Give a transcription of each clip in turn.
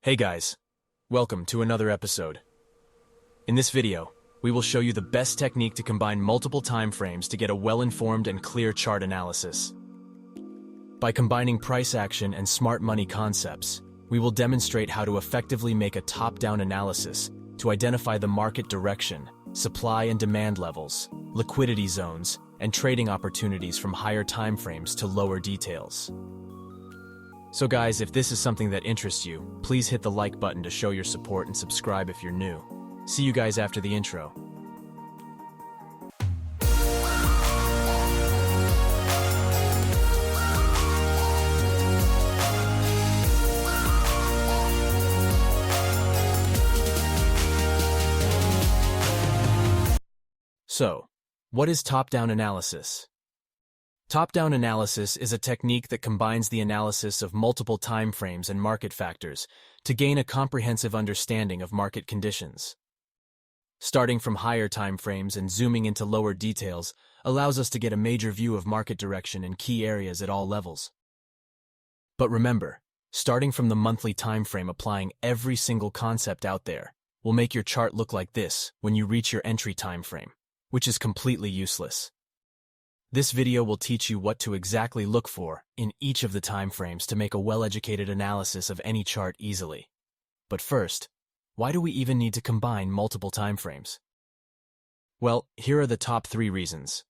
Hey guys, welcome to another episode. In this video, we will show you the best technique to combine multiple time frames to get a well-informed and clear chart analysis. By combining price action and smart money concepts, we will demonstrate how to effectively make a top-down analysis to identify the market direction, supply and demand levels, liquidity zones, and trading opportunities from higher time frames to lower details. So guys, if this is something that interests you, please hit the like button to show your support and subscribe if you're new. See you guys after the intro. So, what is top-down analysis? Top-down analysis is a technique that combines the analysis of multiple time frames and market factors to gain a comprehensive understanding of market conditions. Starting from higher time frames and zooming into lower details allows us to get a major view of market direction in key areas at all levels. But remember, starting from the monthly time frame, applying every single concept out there will make your chart look like this when you reach your entry time frame, which is completely useless. This video will teach you what to exactly look for in each of the time frames to make a well-educated analysis of any chart easily. But first, why do we even need to combine multiple time frames? Well, here are the top 3 reasons.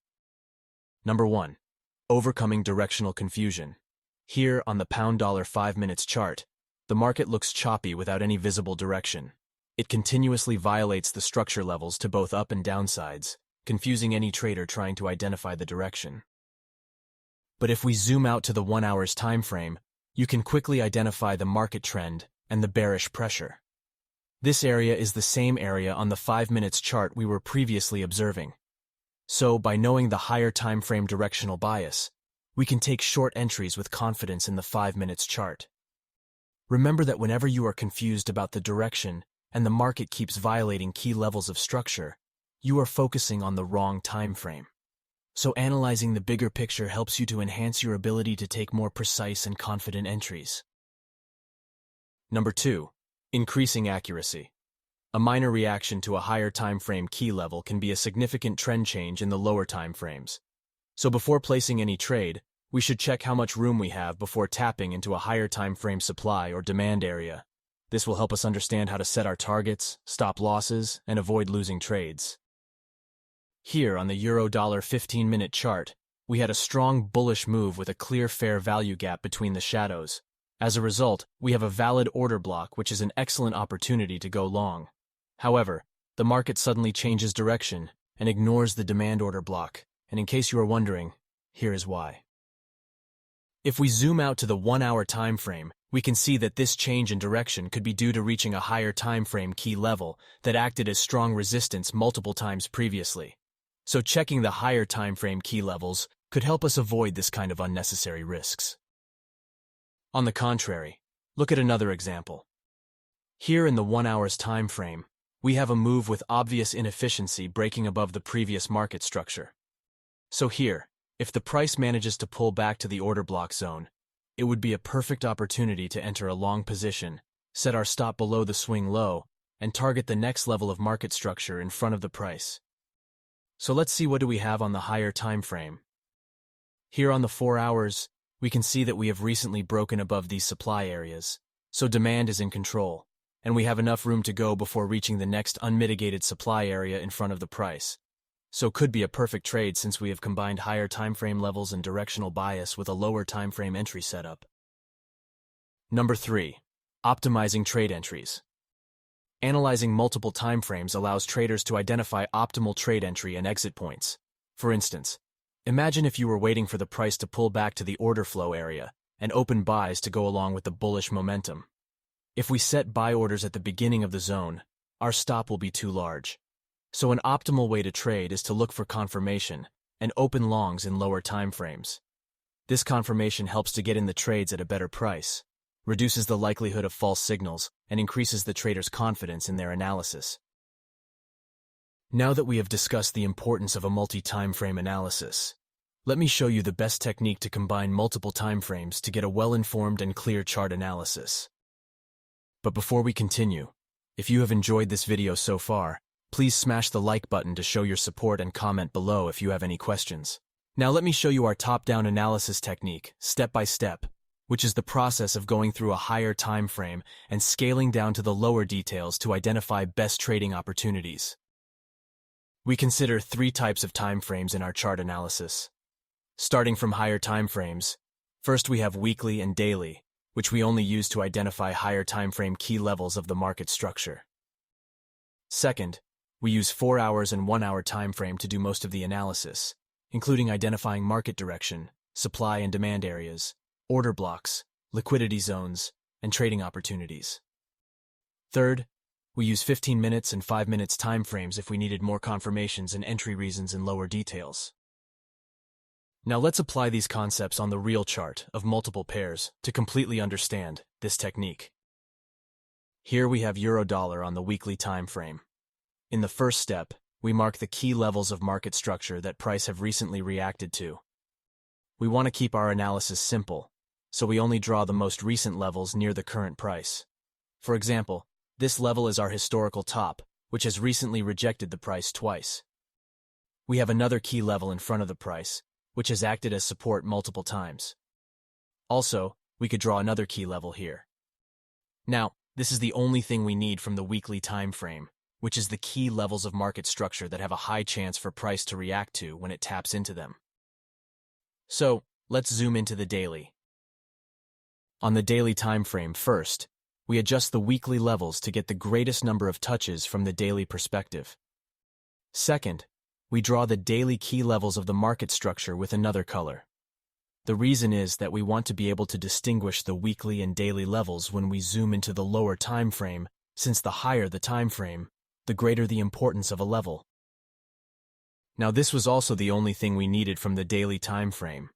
Number 1. Overcoming directional confusion. Here on the pound-dollar 5 minutes chart, the market looks choppy without any visible direction. It continuously violates the structure levels to both up and down sides, confusing any trader trying to identify the direction. But if we zoom out to the 1 hour's time frame, you can quickly identify the market trend and the bearish pressure. This area is the same area on the 5 minutes chart we were previously observing. So, by knowing the higher time frame directional bias, we can take short entries with confidence in the 5 minutes chart. Remember that whenever you are confused about the direction and the market keeps violating key levels of structure, you are focusing on the wrong time frame. So analyzing the bigger picture helps you to enhance your ability to take more precise and confident entries. Number 2. Increasing accuracy. A minor reaction to a higher time frame key level can be a significant trend change in the lower time frames. So before placing any trade, we should check how much room we have before tapping into a higher time frame supply or demand area. This will help us understand how to set our targets, stop losses, and avoid losing trades. Here on the Euro-Dollar 15-minute chart, we had a strong bullish move with a clear fair value gap between the shadows. As a result, we have a valid order block, which is an excellent opportunity to go long. However, the market suddenly changes direction and ignores the demand order block, and in case you are wondering, here is why. If we zoom out to the 1 hour time frame, we can see that this change in direction could be due to reaching a higher time frame key level that acted as strong resistance multiple times previously. So checking the higher time frame key levels could help us avoid this kind of unnecessary risks. On the contrary, look at another example. Here in the 1 hour's time frame, we have a move with obvious inefficiency breaking above the previous market structure. So here, if the price manages to pull back to the order block zone, it would be a perfect opportunity to enter a long position, set our stop below the swing low, and target the next level of market structure in front of the price. So let's see what do we have on the higher time frame. Here on the 4 hours, we can see that we have recently broken above these supply areas, so demand is in control, and we have enough room to go before reaching the next unmitigated supply area in front of the price. So could be a perfect trade since we have combined higher time frame levels and directional bias with a lower time frame entry setup. Number 3. Optimizing trade entries. Analyzing multiple time frames allows traders to identify optimal trade entry and exit points. For instance, imagine if you were waiting for the price to pull back to the order flow area and open buys to go along with the bullish momentum. If we set buy orders at the beginning of the zone, our stop will be too large. So an optimal way to trade is to look for confirmation and open longs in lower time frames. This confirmation helps to get in the trades at a better price, reduces the likelihood of false signals, and increases the trader's confidence in their analysis. Now that we have discussed the importance of a multi-time frame analysis, let me show you the best technique to combine multiple time frames to get a well-informed and clear chart analysis. But before we continue, if you have enjoyed this video so far, please smash the like button to show your support and comment below if you have any questions. Now let me show you our top-down analysis technique, step by step, which is the process of going through a higher time frame and scaling down to the lower details to identify best trading opportunities. We consider 3 types of time frames in our chart analysis. Starting from higher time frames, first we have weekly and daily, which we only use to identify higher time frame key levels of the market structure. Second, we use 4 hours and 1 hour time frame to do most of the analysis, including identifying market direction, supply and demand areas, order blocks, liquidity zones, and trading opportunities. Third, we use 15 minutes and 5 minutes time frames if we needed more confirmations and entry reasons in lower details. Now let's apply these concepts on the real chart of multiple pairs to completely understand this technique. Here we have euro-dollar on the weekly time frame. In the first step, we mark the key levels of market structure that price have recently reacted to. We want to keep our analysis simple, so we only draw the most recent levels near the current price. For example, this level is our historical top, which has recently rejected the price twice. We have another key level in front of the price, which has acted as support multiple times. Also, we could draw another key level here. Now, this is the only thing we need from the weekly time frame, which is the key levels of market structure that have a high chance for price to react to when it taps into them. So, let's zoom into the daily. On the daily time frame first, we adjust the weekly levels to get the greatest number of touches from the daily perspective. Second, we draw the daily key levels of the market structure with another color. The reason is that we want to be able to distinguish the weekly and daily levels when we zoom into the lower time frame, since the higher the time frame, the greater the importance of a level. Now this was also the only thing we needed from the daily time frame.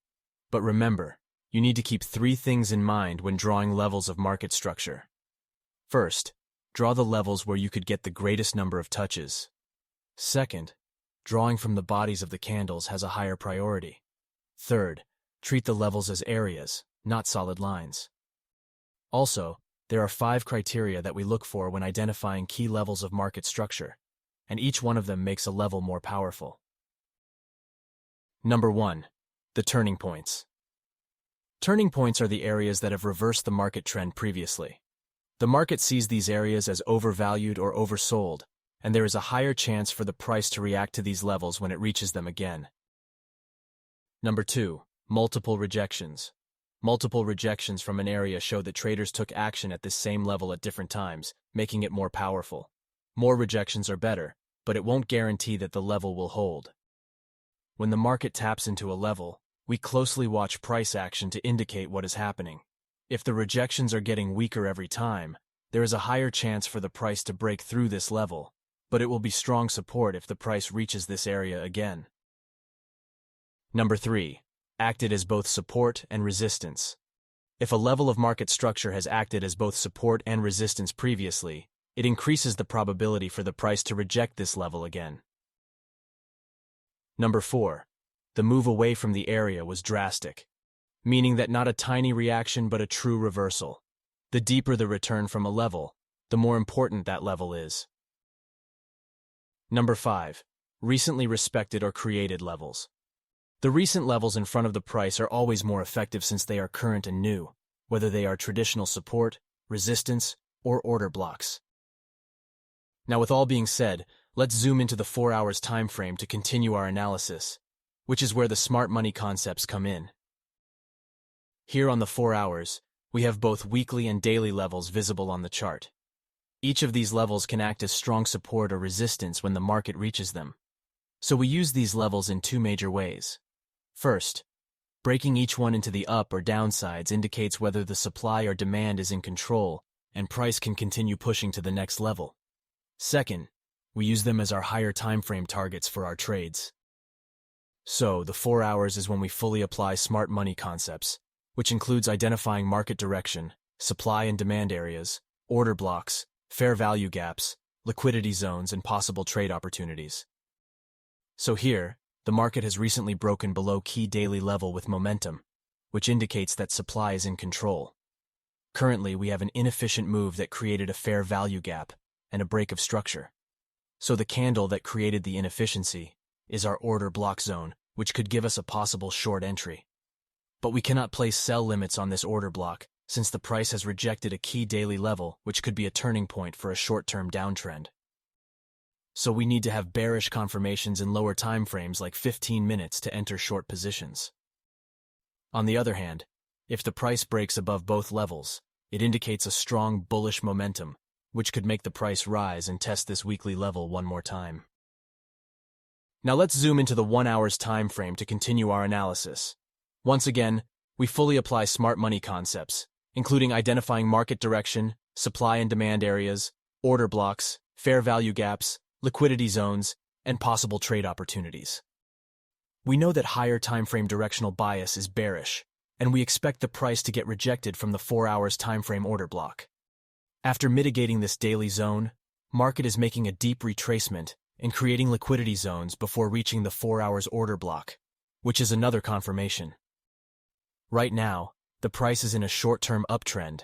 But remember, you need to keep 3 things in mind when drawing levels of market structure. First, draw the levels where you could get the greatest number of touches. Second, drawing from the bodies of the candles has a higher priority. Third, treat the levels as areas, not solid lines. Also, there are 5 criteria that we look for when identifying key levels of market structure, and each one of them makes a level more powerful. Number 1. The turning points. Turning points are the areas that have reversed the market trend previously. The market sees these areas as overvalued or oversold, and there is a higher chance for the price to react to these levels when it reaches them again. Number 2. Multiple rejections. Multiple rejections from an area show that traders took action at this same level at different times, making it more powerful. More rejections are better, but it won't guarantee that the level will hold. When the market taps into a level, we closely watch price action to indicate what is happening. If the rejections are getting weaker every time, there is a higher chance for the price to break through this level, but it will be strong support if the price reaches this area again. Number 3. Acted as both support and resistance. If a level of market structure has acted as both support and resistance previously, it increases the probability for the price to reject this level again. Number 4. The move away from the area was drastic, meaning that not a tiny reaction but a true reversal. The deeper the return from a level, the more important that level is. Number 5. Recently respected or created levels. The recent levels in front of the price are always more effective since they are current and new, whether they are traditional support, resistance, or order blocks. Now with all being said, let's zoom into the 4 hours time frame to continue our analysis, which is where the smart money concepts come in. Here on the 4 hours, we have both weekly and daily levels visible on the chart. Each of these levels can act as strong support or resistance when the market reaches them. So we use these levels in 2 major ways. First, breaking each one into the up or down sides indicates whether the supply or demand is in control and price can continue pushing to the next level. Second, we use them as our higher time frame targets for our trades. So, the 4 hours is when we fully apply smart money concepts, which includes identifying market direction, supply and demand areas, order blocks, fair value gaps, liquidity zones, and possible trade opportunities. So here, the market has recently broken below key daily level with momentum, which indicates that supply is in control. Currently, we have an inefficient move that created a fair value gap and a break of structure. So the candle that created the inefficiency is our order block zone, which could give us a possible short entry. But we cannot place sell limits on this order block since the price has rejected a key daily level, which could be a turning point for a short-term downtrend. So we need to have bearish confirmations in lower time frames like 15 minutes to enter short positions. On the other hand, if the price breaks above both levels, it indicates a strong bullish momentum, which could make the price rise and test this weekly level one more time. Now let's zoom into the 1 hour's time frame to continue our analysis. Once again, we fully apply smart money concepts, including identifying market direction, supply and demand areas, order blocks, fair value gaps, liquidity zones, and possible trade opportunities. We know that higher timeframe directional bias is bearish, and we expect the price to get rejected from the 4 hours timeframe order block. After mitigating this daily zone, market is making a deep retracement and creating liquidity zones before reaching the 4 hours order block, which is another confirmation. Right now, the price is in a short-term uptrend,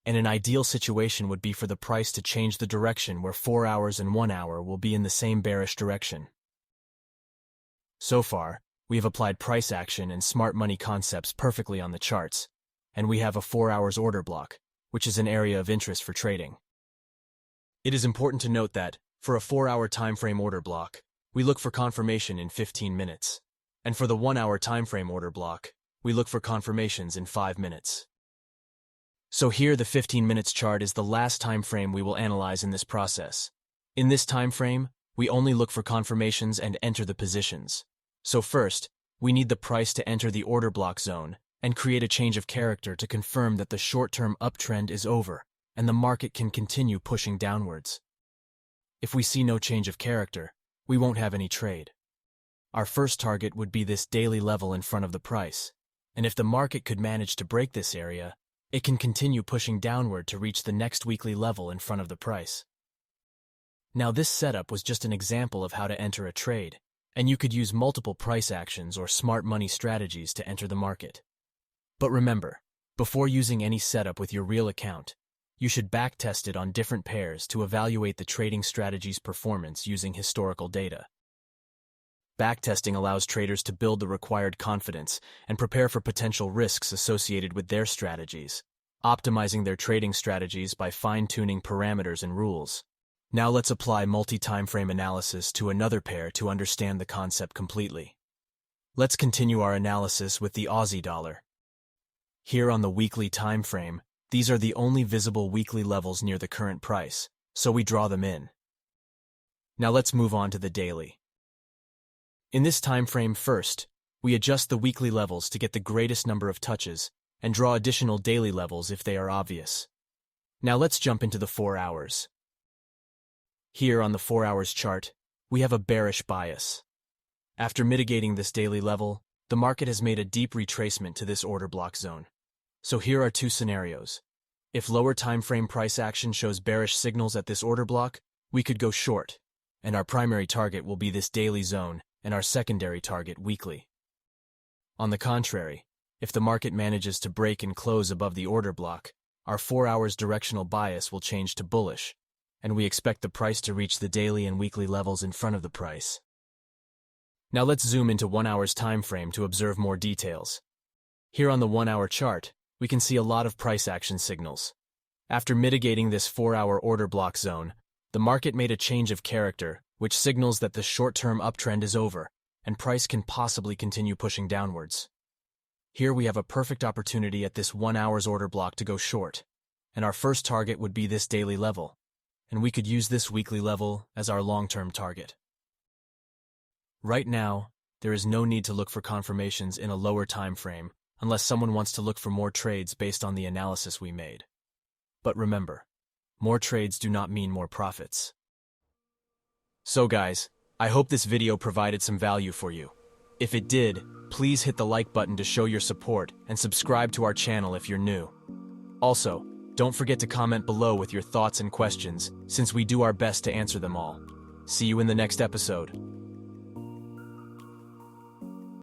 and an ideal situation would be for the price to change the direction where 4 hours and 1 hour will be in the same bearish direction. So far, we have applied price action and smart money concepts perfectly on the charts, and we have a 4 hours order block, which is an area of interest for trading. It is important to note that, for a 4-hour timeframe order block, we look for confirmation in 15 minutes, and for the 1-hour timeframe order block, we look for confirmations in 5 minutes. So here the 15 minutes chart is the last time frame we will analyze in this process. In this time frame, we only look for confirmations and enter the positions. So first, we need the price to enter the order block zone and create a change of character to confirm that the short-term uptrend is over and the market can continue pushing downwards. If we see no change of character, we won't have any trade. Our first target would be this daily level in front of the price, and if the market could manage to break this area, it can continue pushing downward to reach the next weekly level in front of the price. Now this setup was just an example of how to enter a trade, and you could use multiple price actions or smart money strategies to enter the market. But remember, before using any setup with your real account, you should backtest it on different pairs to evaluate the trading strategy's performance using historical data. Backtesting allows traders to build the required confidence and prepare for potential risks associated with their strategies, optimizing their trading strategies by fine-tuning parameters and rules. Now let's apply multi-time frame analysis to another pair to understand the concept completely. Let's continue our analysis with the Aussie dollar. Here on the weekly time frame, these are the only visible weekly levels near the current price, so we draw them in. Now let's move on to the daily. In this time frame first, we adjust the weekly levels to get the greatest number of touches and draw additional daily levels if they are obvious. Now let's jump into the 4 hours. Here on the 4 hours chart, we have a bearish bias. After mitigating this daily level, the market has made a deep retracement to this order block zone. So here are two scenarios. If lower time frame price action shows bearish signals at this order block, we could go short, and our primary target will be this daily zone and our secondary target weekly. On the contrary, if the market manages to break and close above the order block, our 4 hours directional bias will change to bullish, and we expect the price to reach the daily and weekly levels in front of the price. Now let's zoom into 1 hour's time frame to observe more details. Here on the 1 hour chart, we can see a lot of price action signals. After mitigating this 4-hour order block zone, the market made a change of character, which signals that the short-term uptrend is over, and price can possibly continue pushing downwards. Here we have a perfect opportunity at this 1 hour's order block to go short, and our first target would be this daily level, and we could use this weekly level as our long-term target. Right now, there is no need to look for confirmations in a lower time frame unless someone wants to look for more trades based on the analysis we made. But remember, more trades do not mean more profits. So guys, I hope this video provided some value for you. If it did, please hit the like button to show your support and subscribe to our channel if you're new. Also, don't forget to comment below with your thoughts and questions, since we do our best to answer them all. See you in the next episode.